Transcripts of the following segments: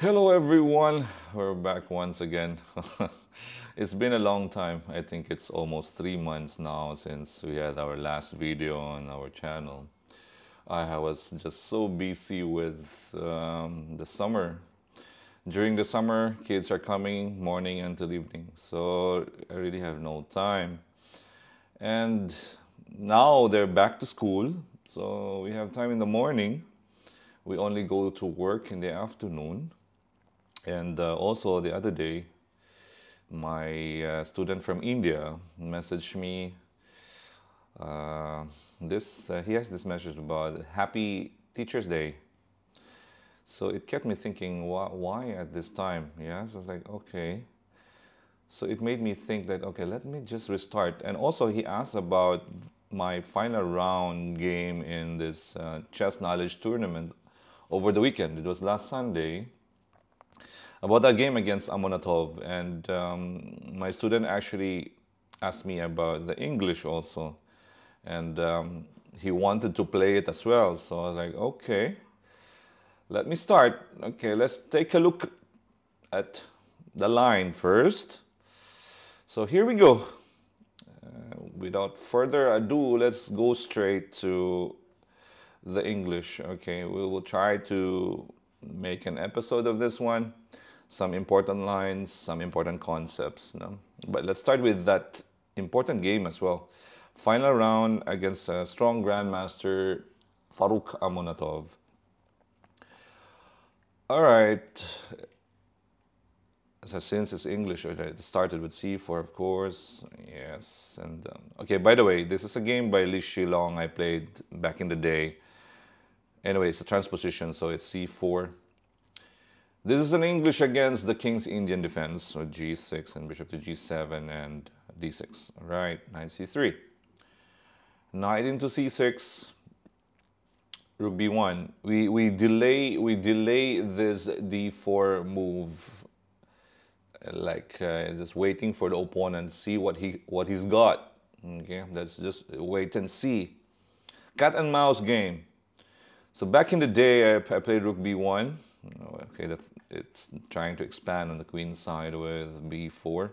Hello everyone, we're back once again. It's been a long time. I think it's almost 3 months now since we had our last video on our channel. I was just so busy with the summer. During the summer, kids are coming morning until evening, so I really have no time. And now they're back to school, so we have time in the morning. We only go to work in the afternoon. And also the other day, my student from India messaged me. He has this message about Happy Teachers Day. So it kept me thinking, why at this time? Yeah, so I was like, okay. So it made me think that, okay, let me just restart. And also he asked about my final round game in this chess knowledge tournament over the weekend. It was last Sunday. About that game against Amonatov, and my student actually asked me about the English also, and he wanted to play it as well. So I was like, okay, let me start. Okay, let's take a look at the line first. So here we go. Without further ado, let's go straight to the English. Okay, we will try to make an episode of this one. Some important lines, some important concepts. No? But let's start with that important game as well. Final round against a strong grandmaster, Faruk Amonatov. All right. So since it's English, it started with C4, of course. Yes. And okay, by the way, this is a game by Li Shilong I played back in the day. Anyway, it's a transposition, so it's C4. This is an English against the King's Indian defense, so G6 and bishop to G7 and D6. All right, knight C3. Knight into C6, rook B1. We delay this D4 move, like just waiting for the opponent, see what he's got. Okay, let's just wait and see. Cat and mouse game. So back in the day, I played rook B1. Okay, it's trying to expand on the queen side with b4.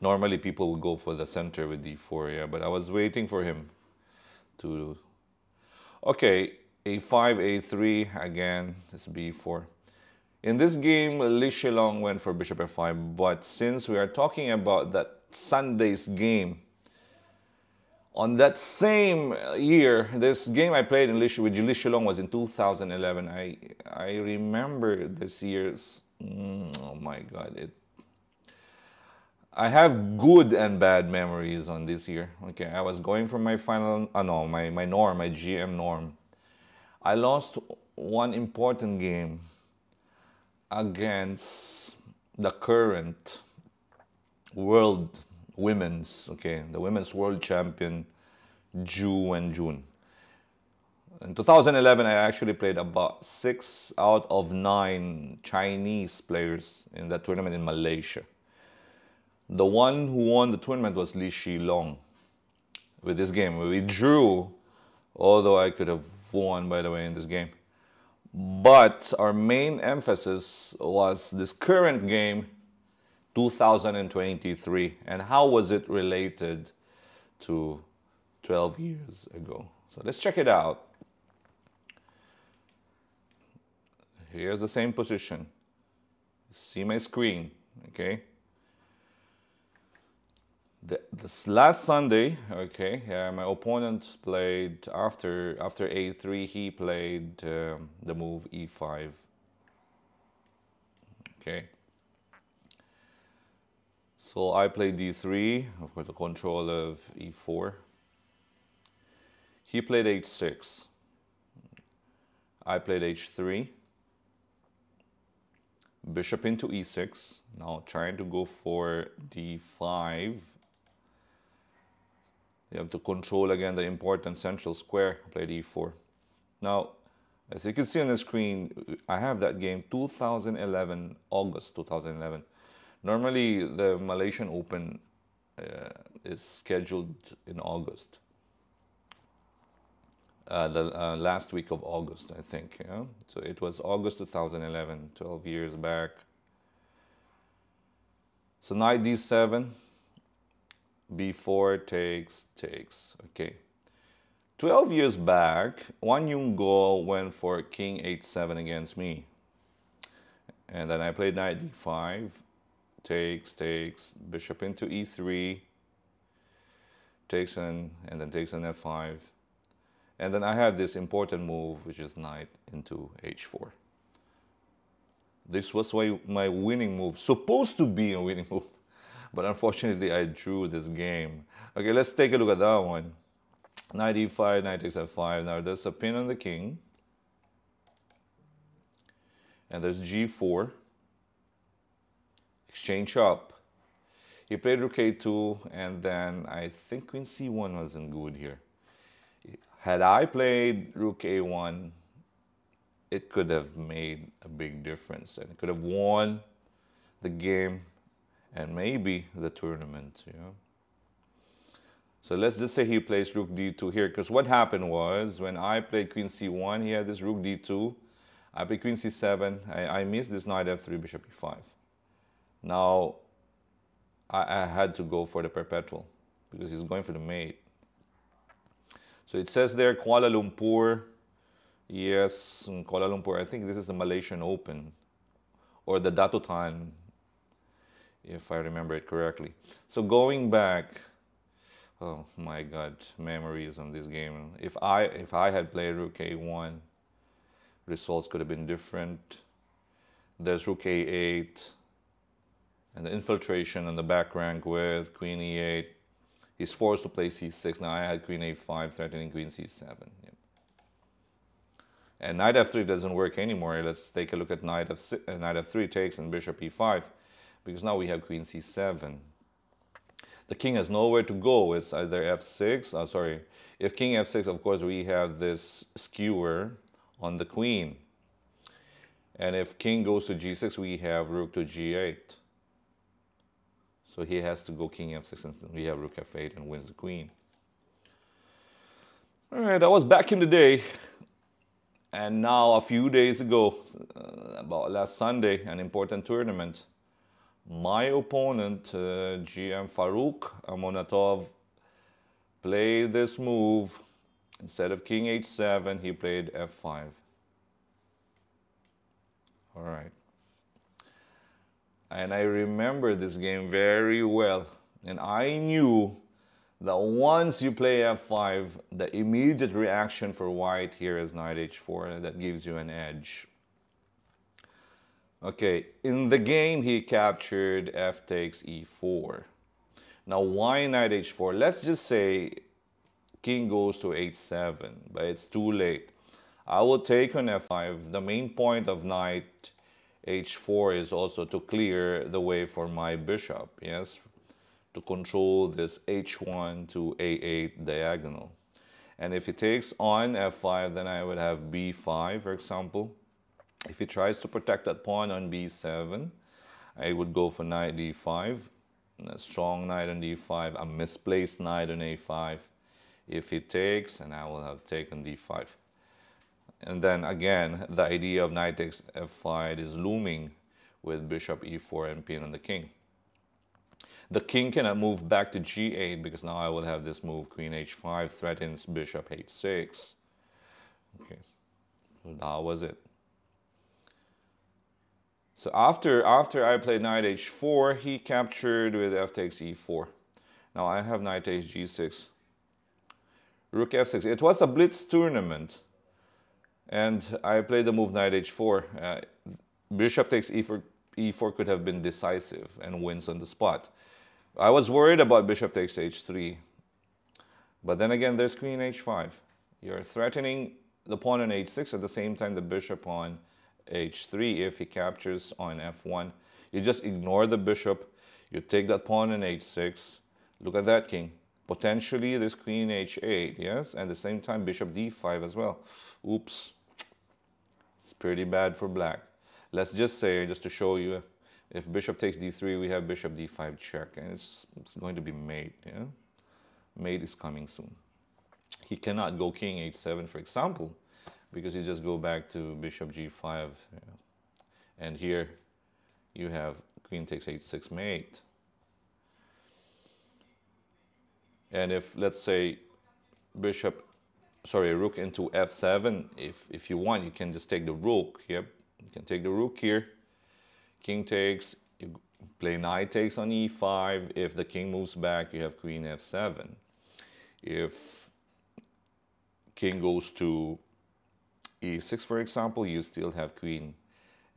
Normally people would go for the center with d4, yeah, but I was waiting for him to... Okay, a5, a3, again, this b4. In this game, Li Shilong went for bishop f5, but since we are talking about that Sunday's game, on that same year, this game I played with Li Shilong was in 2011. I remember this year's. Oh my God! I have good and bad memories on this year. Okay, I was going for my final. No, my norm, my GM norm. I lost one important game against the current world the women's world champion, Zhu Wenjun. In 2011, I actually played about 6 out of 9 Chinese players in that tournament in Malaysia. The one who won the tournament was Li Shilong. With this game, we drew, although I could have won, by the way, in this game. But our main emphasis was this current game, 2023, and how was it related to 12 years ago. So let's check it out. Here's the same position. See my screen, okay? This last Sunday, okay, my opponent played after a3. He played the move e5. Okay. So I played d3 with the control of e4. He played h6. I played h3. Bishop into e6. Now trying to go for d5. You have to control again the important central square. I played e4. Now, as you can see on the screen, I have that game 2011, August 2011. Normally, the Malaysian Open is scheduled in August. the last week of August, I think. Yeah? So it was August 2011, 12 years back. So knight d7, b4 takes. Okay. 12 years back, Wan Yungo went for king h7 against me. And then I played knight d5, takes, bishop into e3, takes and then takes on f5. And then I have this important move, which is knight into h4. This was my winning move, supposed to be a winning move. But unfortunately, I drew this game. Okay, let's take a look at that one. Knight e5, knight takes f5. Now there's a pin on the king. And there's g4. Exchange up. He played rook a2, and then I think queen c1 wasn't good here. Had I played rook a1, it could have made a big difference, and it could have won the game and maybe the tournament. Yeah. So let's just say he plays rook d2 here, because what happened was when I played queen c1, he had this rook d2. I played queen c7. I missed this knight f3, bishop e5. Now I had to go for the perpetual because he's going for the mate. So it says there Kuala Lumpur. Yes, in Kuala Lumpur. I think this is the Malaysian Open or the Datutan, if I remember it correctly. So going back, oh my God, memories on this game. If I had played rook a1, results could have been different. There's rook a8 and the infiltration on the back rank with queen e8. He's forced to play c6. Now I had queen a5 threatening queen c7. Yep. And knight f3 doesn't work anymore. Let's take a look at knight f3 takes and bishop e5, because now we have queen c7. The king has nowhere to go. It's either f6. If king f6, of course, we have this skewer on the queen. And if king goes to g6, we have rook to g8. So he has to go king f6, and we have rook f8 and wins the queen. All right, that was back in the day. And now a few days ago, about last Sunday, an important tournament, my opponent, GM Farouk Amonatov, played this move. Instead of king h7, he played f5. All right. And I remember this game very well. And I knew that once you play f5, the immediate reaction for white here is knight h4. That gives you an edge. Okay, in the game, he captured f takes e4. Now, why knight h4? Let's just say king goes to h7, but it's too late. I will take on f5. The main point of knight h4 is also to clear the way for my bishop, yes, to control this h1 to a8 diagonal. And if he takes on f5, then I would have b5, for example. If he tries to protect that pawn on b7, I would go for knight d5, a strong knight on d5, a misplaced knight on a5. If he takes, and I will have taken d5. And then again, the idea of knight takes f5 is looming with bishop e4 and pin on the king. The king cannot move back to g8 because now I will have this move, queen h5 threatens bishop h6. Okay, so that was it. So after I played knight h4, he captured with f takes e4. Now I have knight takes g6. Rook f6. It was a blitz tournament. And I played the move knight h4. Bishop takes e4 could have been decisive and wins on the spot. I was worried about bishop takes h3. But then again, there's queen h5. You're threatening the pawn on h6 at the same time the bishop on h3. If he captures on f1, you just ignore the bishop. You take that pawn on h6. Look at that king. Potentially there's queen h8, yes? And at the same time bishop d5 as well. Oops. It's pretty bad for black. Let's just say, just to show you, if bishop takes d3, we have bishop d5 check. And it's going to be mate, yeah? Mate is coming soon. he cannot go king h7, for example, because you just go back to bishop g5. And here you have queen takes h6 mate. And if, let's say, rook into f7, if you want, you can just take the rook. Yep, you can take the rook here. King takes, you play knight takes on e5. If the king moves back, you have queen f7. If king goes to e6, for example, you still have queen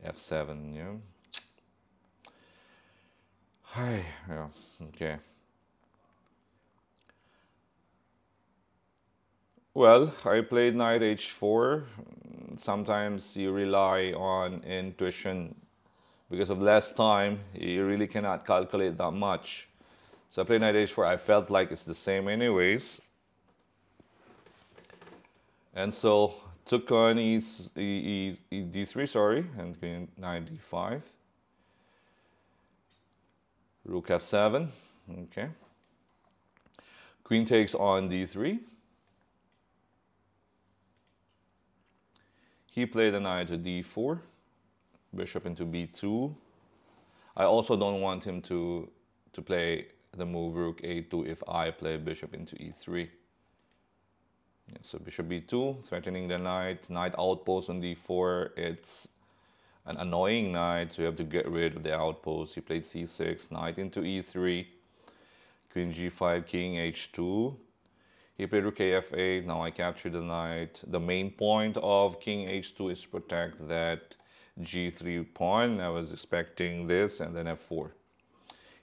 f7. Yeah. Hi. Yeah. Okay. Well, I played knight h4. Sometimes you rely on intuition. Because of less time, you really cannot calculate that much. So I played knight h4. I felt like it's the same anyways. And so took on d3, sorry, and queen knight d5. Rook f7. Okay. Queen takes on d3. He played a knight to d4, bishop into b2. I also don't want him to play the move rook a2 if I play bishop into e3. Yeah, so bishop b2, threatening the knight. Knight outpost on d4. It's an annoying knight, so you have to get rid of the outpost. He played c6, knight into e3, queen g5, king h2. He played rook af8. Now I captured the knight. The main point of king h2 is to protect that g3 pawn. I was expecting this, and then f4.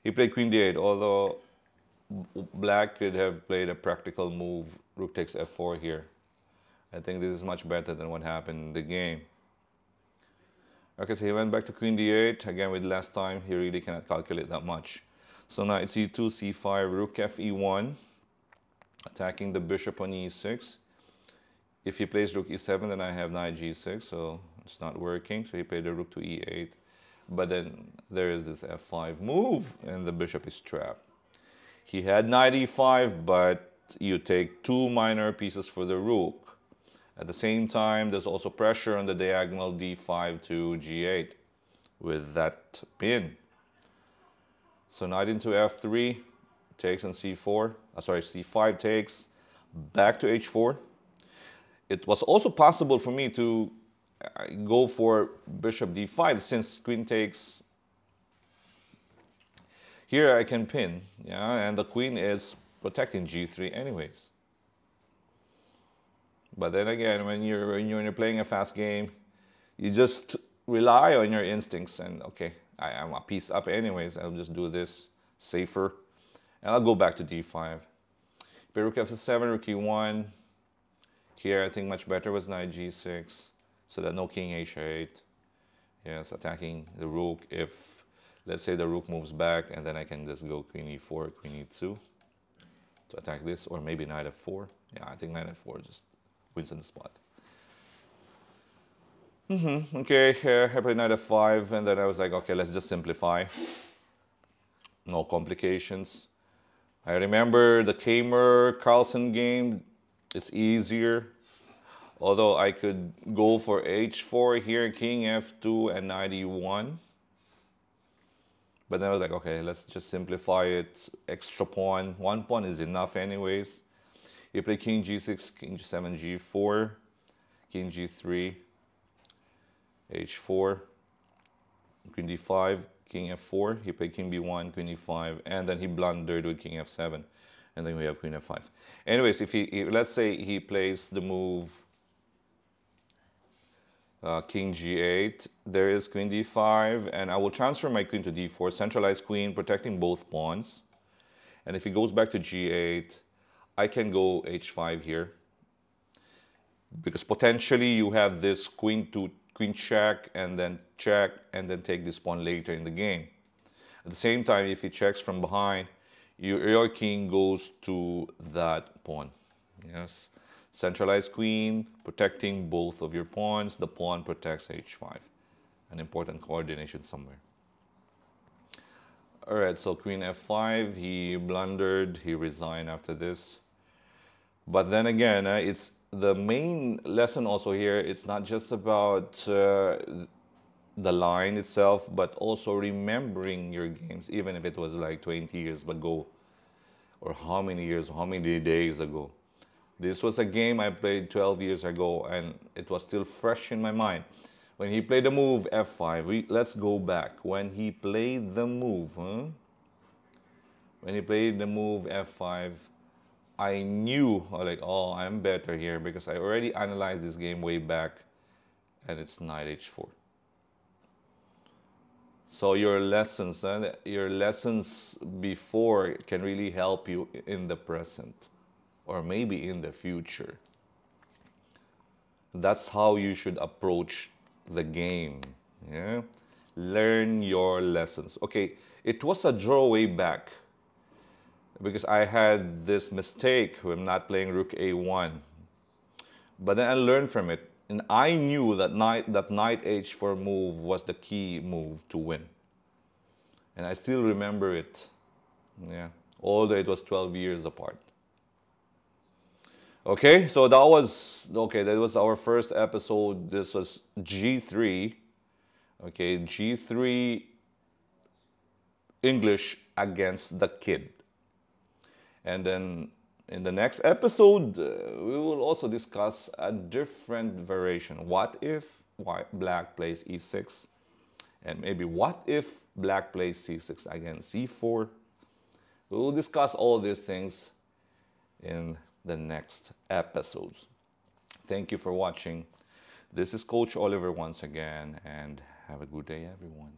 He played queen d8, although black could have played a practical move, rook takes f4 here. I think this is much better than what happened in the game. Okay, so he went back to queen d8. Again, with less time, he really cannot calculate that much. So knight c2, c5, rook fe1. Attacking the bishop on e6. If he plays rook e7, then I have knight g6, so it's not working. So he played the rook to e8. But then there is this f5 move, and the bishop is trapped. He had knight e5, but you take two minor pieces for the rook. At the same time, there's also pressure on the diagonal d5 to g8 with that pin. So knight into f3. Takes on c4, c5 takes, back to h4. It was also possible for me to go for bishop d5 since queen takes. Here I can pin, yeah, and the queen is protecting g3 anyways. But then again, when you're playing a fast game, you just rely on your instincts and okay, I'm a piece up anyways. I'll just do this safer. And I'll go back to d5. Rook f7, rook e1. Here I think much better was knight g6, so that no king h8. Yes, attacking the rook if, let's say, the rook moves back, and then I can just go queen e4, queen e2 to attack this, or maybe knight f4. Yeah, I think knight f4 just wins on the spot. Okay, I played knight f5, and then I was like, okay, let's just simplify. No complications. I remember the Kamer Carlsen game. It's easier. Although I could go for h4 here, king f2 and knight e1. But then I was like, okay, let's just simplify it. Extra pawn. One pawn is enough anyways. You play king g6, king g7, g4, king g3, h4, queen d5, king f4, he played king b1, queen e5, and then he blundered with king f7, and then we have queen f5. Anyways, if let's say he plays the move king g8, there is queen d5, and I will transfer my queen to d4, centralized queen, protecting both pawns. And if he goes back to g8, I can go h5 here, because potentially you have this queen check, and then take this pawn later in the game. At the same time, if he checks from behind, your king goes to that pawn. Yes, centralized queen, protecting both of your pawns. The pawn protects h5. An important coordination somewhere. All right, so queen f5, he blundered, he resigned after this. But then again, it's the main lesson also here. It's not just about the line itself, but also remembering your games, even if it was like 20 years ago, or how many years, how many days ago. This was a game I played 12 years ago, and it was still fresh in my mind. When he played the move F5, let's go back. When he played the move, when he played the move F5, I knew, like, oh, I'm better here because I already analyzed this game way back, and it's knight h4. So your lessons before can really help you in the present, or maybe in the future. That's how you should approach the game. Yeah, learn your lessons. Okay, it was a draw way back because I had this mistake when not playing rook a1, but then I learned from it, and I knew that knight h4 move was the key move to win, and I still remember it. Yeah, although it was 12 years apart. Okay, so that was our first episode. This was G3. Okay, G3 English against the kid. And then in the next episode, we will also discuss a different variation. What if black plays e6? And maybe what if black plays c6 against c4? We will discuss all these things in the next episodes. Thank you for watching. This is Coach Oliver once again, and have a good day, everyone.